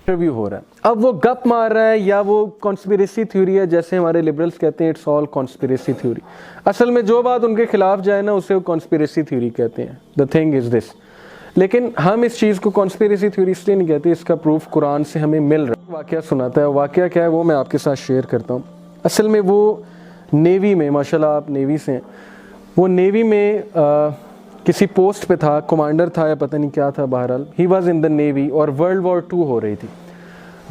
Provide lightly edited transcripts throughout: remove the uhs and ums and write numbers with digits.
Interview हो रहा है, अब वो गप मार रहा है या वो कॉन्स्पिरेसी थ्योरी है, जैसे हमारे लिबरल्स कहते हैं इट्स ऑल कॉन्स्पिरेसी थ्योरी। असल में जो बात उनके खिलाफ जाए ना उसे वो कॉन्स्पिरेसी थ्योरी कहते हैं। द थिंग इज़ दिस, लेकिन हम इस चीज़ को कॉन्स्पिरेसी थ्योरी इसलिए नहीं कहते, इसका प्रूफ कुरान से हमें मिल रहा है। वाक़या सुनाता है, वाक़या क्या है वो मैं आपके साथ शेयर करता हूँ। असल में वो नेवी में, माशाल्लाह आप नेवी से हैं, वो नेवी में किसी पोस्ट पे था, कमांडर था या पता नहीं क्या था, बहरहाल he was in the navy और वर्ल्ड वॉर 2 हो रही थी।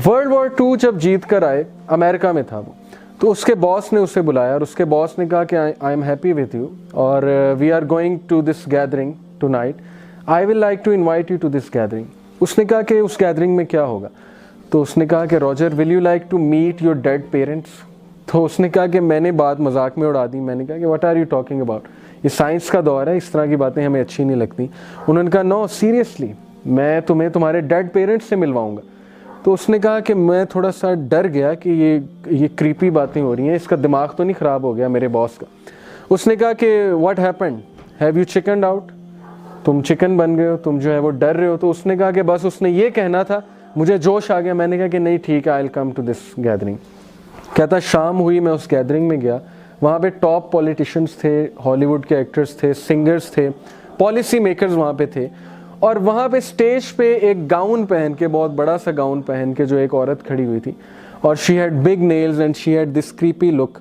वर्ल्ड वॉर 2 जब जीत कर आए, अमेरिका में था वो, तो उसके बॉस ने उसे बुलाया और उसके बॉस ने कहा कि I am happy with you और we are going to this gathering tonight, I will like to invite you to this gathering. उसने कहा कि उस गैदरिंग में क्या होगा, तो उसने कहा कि Roger will you like to meet your dead parents. तो उसने कहा कि मैंने बात मजाक में उड़ा दी, मैंने कहा कि what are you talking about, ये साइंस का दौर है, इस तरह की बातें हमें अच्छी नहीं लगती। उन्होंने कहा नो सीरियसली, मैं तुम्हें तुम्हारे डेड पेरेंट्स से मिलवाऊंगा। तो उसने कहा कि मैं थोड़ा सा डर गया कि ये क्रीपी बातें हो रही हैं, इसका दिमाग तो नहीं ख़राब हो गया मेरे बॉस का। उसने कहा कि what happened, have you chicken out, तुम चिकन बन गए हो, तुम जो है वो डर रहे हो। तो उसने कहा कि बस उसने ये कहना था, मुझे जोश आ गया, मैंने कहा कि नहीं ठीक है, I will come to this gathering. कहता शाम हुई, मैं उस गैदरिंग में गया, वहाँ पे टॉप पॉलिटिशियंस थे, हॉलीवुड के एक्टर्स थे, सिंगर्स थे, पॉलिसी मेकर्स वहाँ पे थे। और वहाँ पे स्टेज पे एक गाउन पहन के, बहुत बड़ा सा गाउन पहन के जो एक औरत खड़ी हुई थी, और she had big nails and she had this creepy look.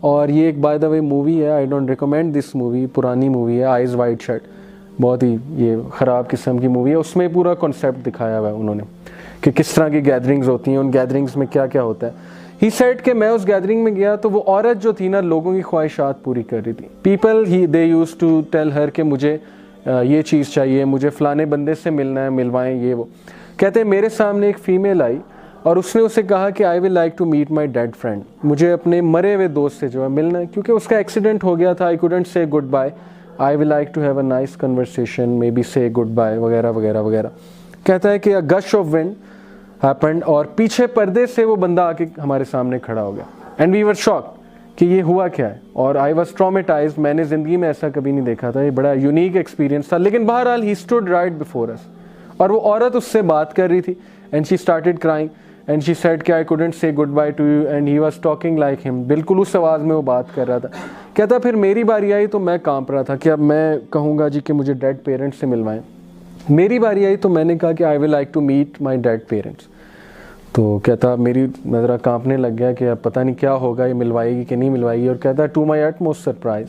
और ये एक बाय द वे मूवी है, I don't recommend this movie, पुरानी मूवी है, आइज़ वाइड शट, बहुत ही ये ख़राब किस्म की मूवी है। उसमें पूरा कॉन्सेप्ट दिखाया हुआ है उन्होंने कि किस तरह की गैदरिंग्स होती हैं, उन गैदरिंग्स में क्या क्या होता है। ही सेड कि मैं उस गैदरिंग में गया तो वो औरत जो थी ना, लोगों की ख्वाहिशात पूरी कर रही थी। People they used to tell her कि मुझे ये चीज़ चाहिए, मुझे फ़लाने बंदे से मिलना है, मिलवाएं ये वो। कहते हैं मेरे सामने एक फ़ीमेल आई और उसने उसे कहा कि I will like to meet my dead friend, मुझे अपने मरे हुए दोस्त से जो है मिलना है, क्योंकि उसका एक्सीडेंट हो गया था, I couldn't say goodbye, I will like to have a nice conversation, maybe say goodbye वगैरह वगैरह वगैरह। कहता है कि a gush of wind happened और पीछे पर्दे से वो बंदा आके हमारे सामने खड़ा हो गया एंड वी वर शॉक्ड कि ये हुआ क्या है। और आई वॉज ट्रॉमेटाइज्ड, मैंने ज़िंदगी में ऐसा कभी नहीं देखा था, ये बड़ा यूनिक एक्सपीरियंस था। लेकिन बहरहाल he stood right before us और वो औरत उससे बात कर रही थी and she started crying and she said कि आई couldn't say good by two you and he was talking like him, बिल्कुल उस आवाज़ में वो बात कर रहा था। कहता फिर मेरी बारी आई तो मैं काँप रहा था कि अब मैं कहूँगा जी कि मुझे डेड पेरेंट्स से मिलवाएं। मेरी बारी आई तो मैंने कहा कि I will like to meet my dead parents. तो कहता मेरी नज़रा कांपने लग गया कि अब पता नहीं क्या होगा, ये मिलवाएगी कि नहीं मिलवाएगी। और कहता टू माई एटमोस्ट सरप्राइज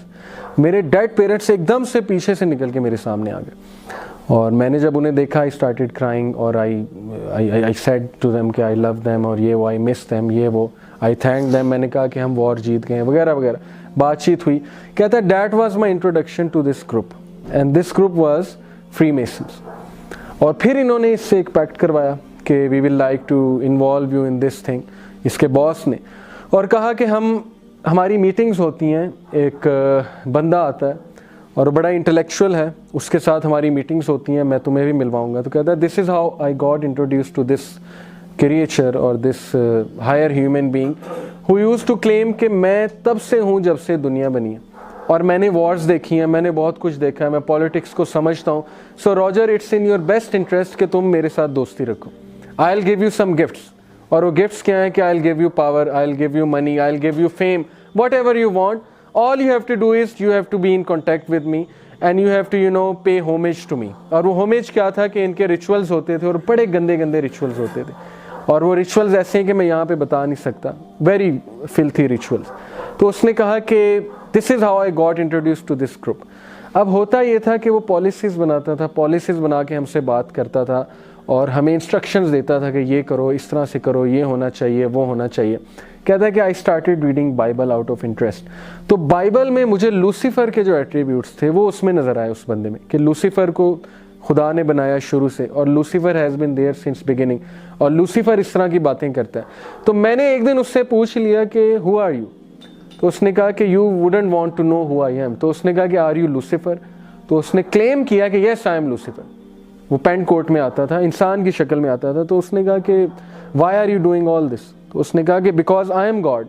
मेरे डेड पेरेंट्स एकदम से पीछे से निकल के मेरे सामने आ गए और मैंने जब उन्हें देखा आई स्टार्टेड क्राइंग और आई सेड टू देम कि आई लव देम और ये वो, आई मिस देम ये वो, आई थैंक देम, मैंने कहा कि हम वॉर जीत गए वगैरह वगैरह, बातचीत हुई। कहता that was my introduction to this group and this group was Freemasons. और फिर इन्होंने इससे एक पैक्ट करवाया कि we will like to involve you in this thing, इसके बॉस ने, और कहा कि हमारी मीटिंग्स होती हैं, एक बंदा आता है और बड़ा इंटेलेक्चुअल है, उसके साथ हमारी मीटिंग्स होती हैं, मैं तुम्हें भी मिलवाऊंगा। तो कहता है this is how I got introduce to this creature और this higher human being who used to claim कि मैं तब से हूँ जब से दुनिया बनी है और मैंने वॉर्स देखी हैं, मैंने बहुत कुछ देखा है, मैं पॉलिटिक्स को समझता हूँ। So Roger it's in your best interest कि तुम मेरे साथ दोस्ती रखो, I will give you some gifts. और वो गिफ्ट्स क्या हैं कि I will give you power, I will give you money, I will give you fame, whatever you want, all you have to do is you have to be in contact with me and you have to you know pay homage to me. और वो homage क्या था कि इनके rituals होते थे और बड़े गंदे गंदे रिचुअल्स होते थे और वो रिचुअल्स ऐसे हैं कि मैं यहाँ पे बता नहीं सकता, वेरी फिल्थी रिचुअल्स। तो उसने कहा कि this is how I got introduce to this group. अब होता ये था कि वो पॉलिसीज़ बनाता था, पॉलिसीज़ बना के हमसे बात करता था और हमें इंस्ट्रक्शंस देता था कि ये करो, इस तरह से करो, ये होना चाहिए, वो होना चाहिए। कहता है कि I started reading Bible out of interest. तो बाइबल में मुझे लूसीफर के जो एट्रीब्यूट्स थे वो उसमें नज़र आए उस बंदे में कि लूसीफर को खुदा ने बनाया शुरू से और Lucifer has been there since beginning और लूसीफर इस तरह की बातें करता है। तो मैंने एक दिन उससे पूछ लिया कि हु आर यू, तो उसने कहा कि you wouldn't want to know who I am. तो उसने कहा कि आर यू लूसीफर, तो उसने क्लेम किया कि यस आई एम लूसीफर। वो पेंट कोट में आता था, इंसान की शक्ल में आता था। तो उसने कहा कि why are you doing all this, तो उसने कहा कि बिकॉज आई एम गॉड,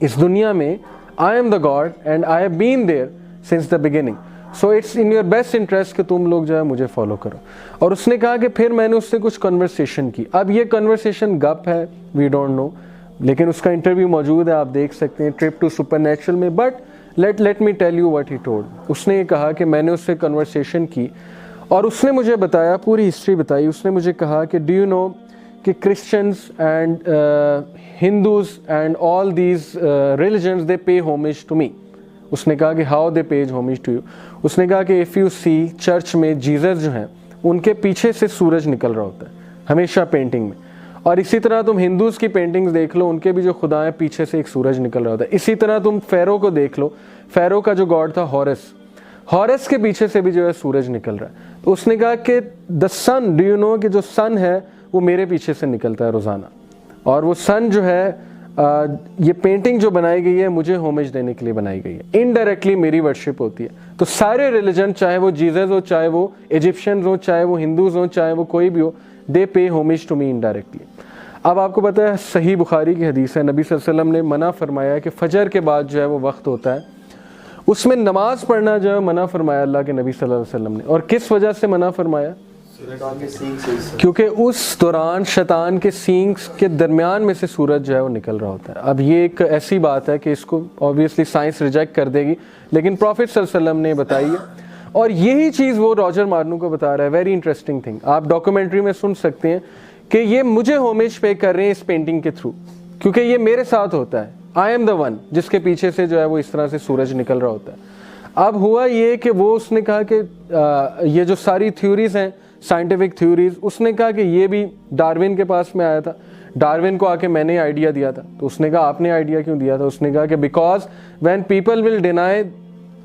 इस दुनिया में I am the God and I have been there since the beginning, so it's in your best interest कि तुम लोग जो है मुझे फॉलो करो. और उसने कहा कि फिर मैंने उससे कुछ कन्वर्सेशन की. अब ये कन्वर्सेशन गप है, वी डोंट नो, लेकिन उसका इंटरव्यू मौजूद है, आप देख सकते हैं ट्रिप टू सुपरनैचुरल में. But let me tell you what he told. उसने ये कहा कि मैंने उससे कन्वर्सेशन की और उसने मुझे बताया, पूरी हिस्ट्री बताई. उसने मुझे कहा कि डू यू नो कि Christians and Hindus and all these religions they pay homage to me. उसने कहा कि how they pays homage to you. उसने कहा कि इफ़ यू सी चर्च में जीसस जो हैं उनके पीछे से सूरज निकल रहा होता है हमेशा पेंटिंग में. और इसी तरह तुम हिंदूज़ की पेंटिंग्स देख लो, उनके भी जो खुदा हैं पीछे से एक सूरज निकल रहा होता है. इसी तरह तुम फ़ेरो को देख लो, फ़ेरो का जो गॉड था हॉरस के पीछे से भी जो है सूरज निकल रहा है. तो उसने कहा कि the son, do you know कि जो सन है वो मेरे पीछे से निकलता है रोज़ाना. और वो सन जो है ये पेंटिंग जो बनाई गई है मुझे होमेज देने के लिए बनाई गई है. इनडायरेक्टली मेरी वर्शिप होती है. तो सारे रिलीजन, चाहे वो जीसस हो, चाहे वो इजिप्शियंस हो, चाहे वो हिंदूज हो, चाहे वो कोई भी हो, दे pay homage to me indirectly. अब आपको पता है सही बुखारी की हदीस है, नबी सल्लल्लाहु अलैहि वसल्लम ने मना फरमाया कि फजर के बाद जो है वो वक्त होता है, उसमें नमाज पढ़ना जो है मना फरमाया अल्लाह के नबी सल्लल्लाहु अलैहि वसल्लम ने. और किस वजह से मना फरमाया? क्योंकि उस दौरान शैतान के सींग्स के दरमियान में से सूरज जो है वो निकल रहा होता है. अब ये एक ऐसी बात है कि इसको ऑब्वियसली साइंस रिजेक्ट कर देगी, लेकिन प्रॉफिट सल्लल्लाहु अलैहि वसल्लम ने बताई है. और यही चीज़ वो रॉजर मार्नू को बता रहा है. वेरी इंटरेस्टिंग थिंग, आप डॉक्यूमेंट्री में सुन सकते हैं कि ये मुझे होमेज पे कर रहे हैं इस पेंटिंग के थ्रू, क्योंकि ये मेरे साथ होता है. आई एम द वन जिसके पीछे से जो है वो इस तरह से सूरज निकल रहा होता है. अब हुआ ये कि वो उसने कहा कि ये जो सारी थ्योरीज हैं साइंटिफिक थ्योरीज, उसने कहा कि ये भी डार्विन के पास में आया था. डार्विन को आके मैंने आइडिया दिया था. तो उसने कहा आपने आइडिया क्यों दिया था? उसने कहा कि because when people will deny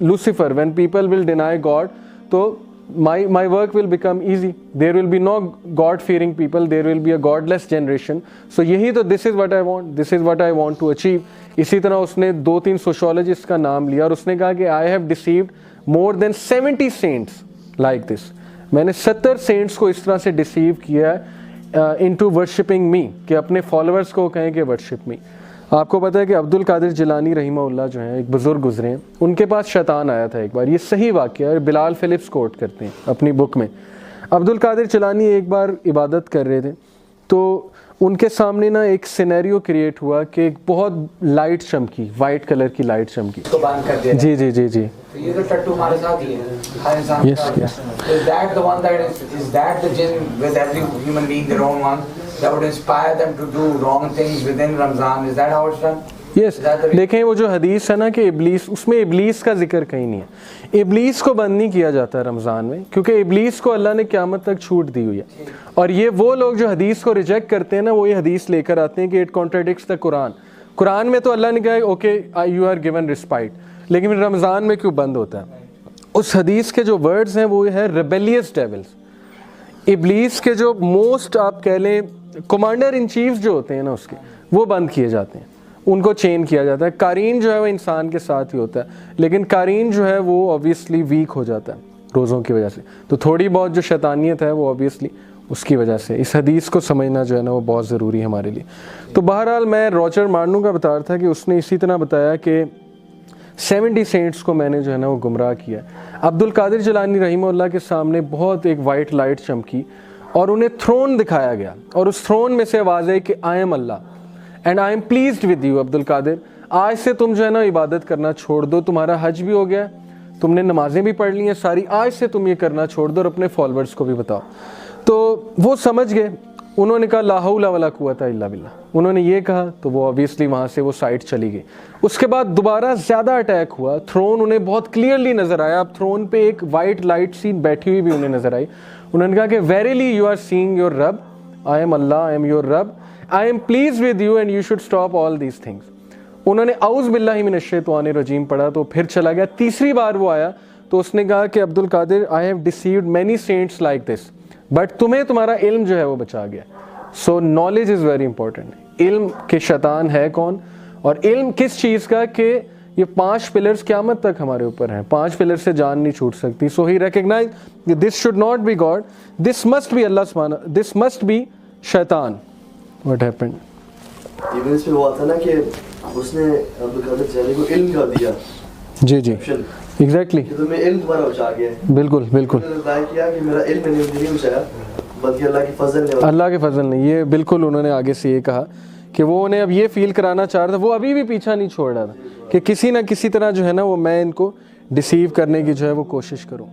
Lucifer, when people will deny God, तो my work will become easy. There will be no God fearing people, there will be a godless generation. So यही तो this is what I want, this is what I want to achieve. इसी तरह उसने 2-3 sociologist का नाम लिया और उसने कहा कि I have deceived more than 70 saints like this. मैंने 70 सेंट्स को इस तरह से डिसीव किया है into worshipping me, कि अपने फॉलोअर्स को कहें कि वर्शिप मी. आपको पता है कि अब्दुल कादिर जिलानी रहीमहुल्लाह जो हैं एक बुज़ुर्ग गुजरे हैं, उनके पास शैतान आया था एक बार. ये सही वाक़या है, बिलाल फिलिप्स कोट करते हैं अपनी बुक में. अब्दुल कादिर जिलानी एक बार इबादत कर रहे थे, तो उनके सामने ना एक सिनेरियो क्रिएट हुआ कि एक बहुत लाइट चमकी, वाइट कलर की लाइट चमकी. तो बांध कर दिया. जी जी जी जी. तो ये तो टट्टू हमारे साथ ही है हर इंसान के साथ. Is that the one that is that the jinn with every human being their own one that would inspire them to do wrong things within Ramzan? Is that how it's done? Yes देखें वो जो हदीस है ना कि इब्लीस, उसमें इब्लीस का जिक्र कहीं नहीं है. इब्लीस को बंद नहीं किया जाता रमज़ान में, क्योंकि इब्लीस को अल्लाह ने क़यामत तक छूट दी हुई है. और ये वो लोग जो हदीस को रिजेक्ट करते हैं ना, वो ये हदीस लेकर आते हैं कि it contradicts the Quran. Quran में तो अल्लाह ने कहा okay you are given respite, लेकिन रमज़ान में क्यों बंद होता है? उस हदीस के जो वर्ड्स हैं वो है रेबेलियस डेविल्स. इब्लीस के जो मोस्ट आप कह लें कमांडर इन चीफ जो होते हैं ना उसके, वो बंद किए जाते हैं, उनको चेन किया जाता है. कारीन जो है वो इंसान के साथ ही होता है, लेकिन कारीन जो है वो ऑब्वियसली वीक हो जाता है रोज़ों की वजह से. तो थोड़ी बहुत जो शैतानियत है वो ऑब्वियसली उसकी वजह से. इस हदीस को समझना जो है ना वो बहुत ज़रूरी है हमारे लिए. तो बहरहाल मैं रॉजर मार्नू का बता रहा था कि उसने इसी तरह बताया कि 70 सेंट्स को मैंने जो है ना वो गुमराह किया. अब्दुल कादिर जिलानी रहीमहुल्लाह के सामने बहुत एक वाइट लाइट चमकी और उन्हें थ्रोन दिखाया गया, और उस थ्रोन में से आवाज़ आई कि I am Allah and I am pleased with you Abdul Qadir. आज से तुम जो है ना इबादत करना छोड़ दो, तुम्हारा हज भी हो गया, तुमने नमाजें भी पढ़ ली हैं सारी, आज से तुम ये करना छोड़ दो और अपने फॉलोअर्स को भी बताओ. तो वो समझ गए. उन्होंने कहा ला हौला वला कुव्वता इल्ला बिल्लाह. उन्होंने ये कहा तो वो ऑब्वियसली वहाँ से वो साइड चली गई. उसके बाद दोबारा ज़्यादा अटैक हुआ. थ्रोन उन्हें बहुत क्लियरली नज़र आया. अब थ्रोन पे एक वाइट लाइट सी बैठी हुई भी उन्हें नज़र आई. उन्होंने कहा कि verily you are seeing your रब, I am Allah, I am your रब, I am pleased with you and you should stop all these things. उन्होंने औज़ बिल्लाहि मिनश शैतानिर रजीम पढ़ा तो फिर चला गया. तीसरी बार वो आया तो उसने कहा कि Abdul Qadir I have deceived many saints like this, but तुम्हें तुम्हारा इल्म जो है वो बचा गया. So knowledge is very important. इल्म के शैतान है कौन, और इल्म किस चीज़ का कि ये 5 पिलर्स क़यामत तक हमारे ऊपर हैं. 5 पिलर से जान नहीं छूट सकती. So he recognize this should not be god, this must be Allah सुब्हाना, दिस मस्ट बी शैतान. What happened? इवन इसमें हुआ था ना कि उसने अब्दुल कादिर जिलानी को इल्म का दिया. जी जी. Exactly. کہ تمہیں علم تمہارا اچھا گیا ہے. بالکل بالکل. ظاہر کیا کہ میرا علم نہیں اچھایا بلکہ اللہ کے فضل نے. اللہ کے فضل نے. یہ بالکل انہوں نے آگے سے یہ کہا کہ وہ انہیں اب یہ فیل کرانا چاہ رہا تھا, وہ ابھی بھی پیچھا نہیں چھوڑ رہا تھا کہ کسی نہ کسی طرح جو ہے نا وہ میں ان کو ڈیسیو کرنے کی جو ہے وہ کوشش کروں.